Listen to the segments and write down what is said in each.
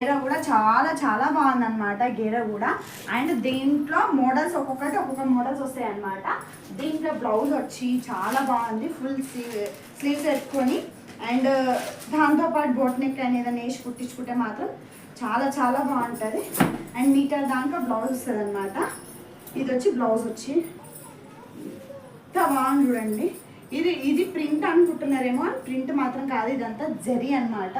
గేర కూడా చాలా చాలా బాగుంది అనమాట. గేర కూడా అండ్ దీంట్లో మోడల్స్ ఒక్కొక్కటి ఒక్కొక్క మోడల్స్ వస్తాయి అనమాట. దీంట్లో బ్లౌజ్ వచ్చి చాలా బాగుంది, ఫుల్ స్లీవ్స్ పెట్టుకొని అండ్ దాంతోపాటు బోట్ నెక్ అనేది వేసి కుట్టించుకుంటే మాత్రం చాలా చాలా బాగుంటుంది. అండ్ మీటర్ దాంట్లో బ్లౌజ్ వస్తుంది అనమాట. ఇది వచ్చి బ్లౌజ్ వచ్చి ఇంత బాగుంది చూడండి. ఇది ప్రింట్ అనుకుంటున్నారేమో, ప్రింట్ మాత్రం కాదు, ఇదంతా జరీ అనమాట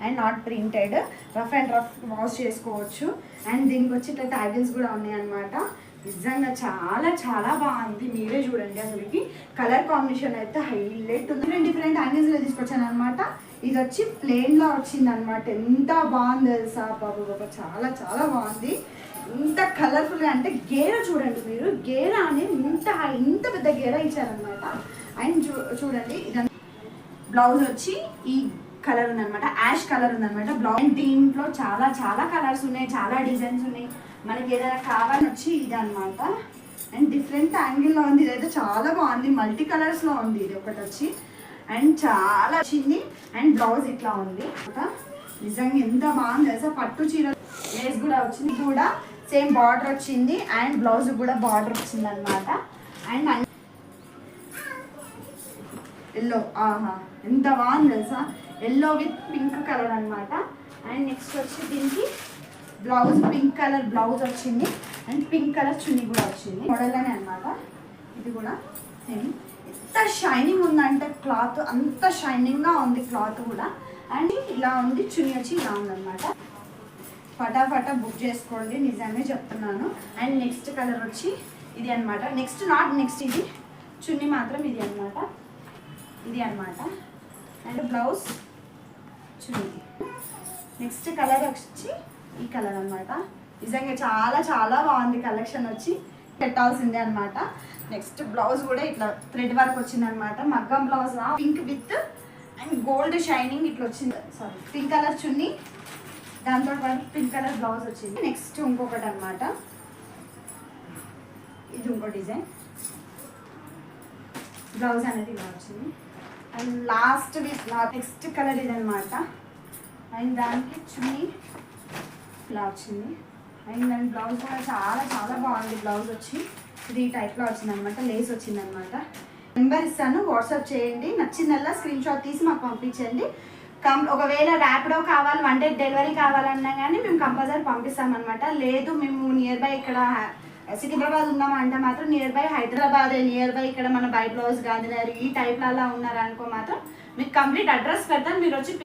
and not printed. Rough and rough wash చేసుకోవచ్చు. అండ్ దీనికి వచ్చి ఇట్లా ట్యాగిల్స్ కూడా ఉన్నాయి అనమాట. నిజంగా చాలా చాలా బాగుంది. మీరే చూడండి, అసలుకి కలర్ కాంబినేషన్ అయితే హైలైట్ ఉంది. డిఫరెంట్ యాంగిల్స్లో తీసుకొచ్చాను అనమాట. ఇది వచ్చి ప్లెయిన్లో వచ్చింది అనమాట. ఎంత బాగుంది తెలుసా బాబు బాబా, చాలా చాలా బాగుంది. ఇంత కలర్ఫుల్గా అంటే గేర చూడండి మీరు, గేర అనేది ఇంత పెద్ద గేర ఇచ్చారనమాట. అండ్ చూడండి ఇదంతా బ్లౌజ్ వచ్చి ఈ కలర్ ఉందనమాట, యాష్ కలర్ ఉందనమాట బ్లౌజ్. అండ్ దీంట్లో చాలా చాలా కలర్స్ ఉన్నాయి, చాలా డిజైన్స్ ఉన్నాయి. మనకి ఏదైనా కావాలని వచ్చి ఇది అనమాట. అండ్ డిఫరెంట్ యాంగిల్లో ఉంది. ఇదైతే చాలా బాగుంది, మల్టీ కలర్స్లో ఉంది. ఇది ఒకటి వచ్చి అండ్ చాలా వచ్చింది. అండ్ బ్లౌజ్ ఇట్లా ఉంది. నిజంగా ఎంత బాగుంది తెలుసా. పట్టు చీర లేస్ కూడా వచ్చింది, కూడా సేమ్ బార్డర్ వచ్చింది. అండ్ బ్లౌజ్ కూడా బార్డర్ వచ్చింది అనమాట. అండ్ ఎల్లో, ఆహా ఎంత బాగుంది తెలుసా. ఎల్లో విత్ పింక్ కలర్ అనమాట. అండ్ నెక్స్ట్ వచ్చి దీనికి బ్లౌజ్ పింక్ కలర్ బ్లౌజ్ వచ్చింది. అండ్ పింక్ కలర్ చున్నీ కూడా వచ్చింది మోడల్లోనే అనమాట. ఇది కూడా సేమ్. ఎంత షైనింగ్ ఉందంటే క్లాత్, అంత షైనింగ్గా ఉంది క్లాత్ కూడా. అండ్ ఇలా ఉంది, చున్నీ వచ్చి ఇలా ఉందన్నమాట. ఫటాఫటా బుక్ చేసుకోండి, నిజమే చెప్తున్నాను. అండ్ నెక్స్ట్ కలర్ వచ్చి ఇది అనమాట. నెక్స్ట్ ఇది చున్నీ మాత్రం ఇది అనమాట, ఇది అనమాట. And blouse chunni. Next colour వచ్చి ఈ కలర్ అనమాట. నిజంగా చాలా చాలా బాగుంది కలెక్షన్. వచ్చి పెట్టాల్సిందే అనమాట. నెక్స్ట్ బ్లౌజ్ కూడా ఇట్లా థ్రెడ్ వర్క్ వచ్చింది అనమాట. మగ్గం blouse pink with and gold shining ఇట్లా వచ్చింది. సారీ, పింక్ కలర్ చున్నీ, దాంతో పాటు పింక్ కలర్ బ్లౌజ్ వచ్చింది. నెక్స్ట్ ఇంకొకటి అనమాట, ఇది ఇంకో డిజైన్. బ్లౌజ్ అనేది ఇలా వచ్చింది. అండ్ లాస్ట్ నెక్స్ట్ కలర్ ఇది అనమాట. అండ్ దానికి చున్నీ ఇలా వచ్చింది. అండ్ దాని బ్లౌజ్ కూడా చాలా చాలా బాగుంది. బ్లౌజ్ వచ్చి ఇది టైప్లో వచ్చింది అనమాట, లేస్ వచ్చింది అనమాట. నెంబర్ ఇస్తాను, వాట్సాప్ చేయండి. నచ్చిందల్లా స్క్రీన్ షాట్ తీసి మాకు పంపించండి. ఒకవేళ ర్యాపిడో కావాలి, 1 day డెలివరీ కావాలన్నా కానీ మేము కంపల్సరీ పంపిస్తామన్నమాట. లేదు మేము నియర్ బై ఇక్కడ సికింద్రాబాద్ ఉన్నామంటే మాత్రం near by Hyderabad, near by ఇక్కడ మన బై బ్లౌజ్ గాంధీనగర్ ఈ టైప్లో అలా ఉన్నారనుకో మాత్రం మీకు కంప్లీట్ అడ్రస్ పెడతాను, మీరు వచ్చి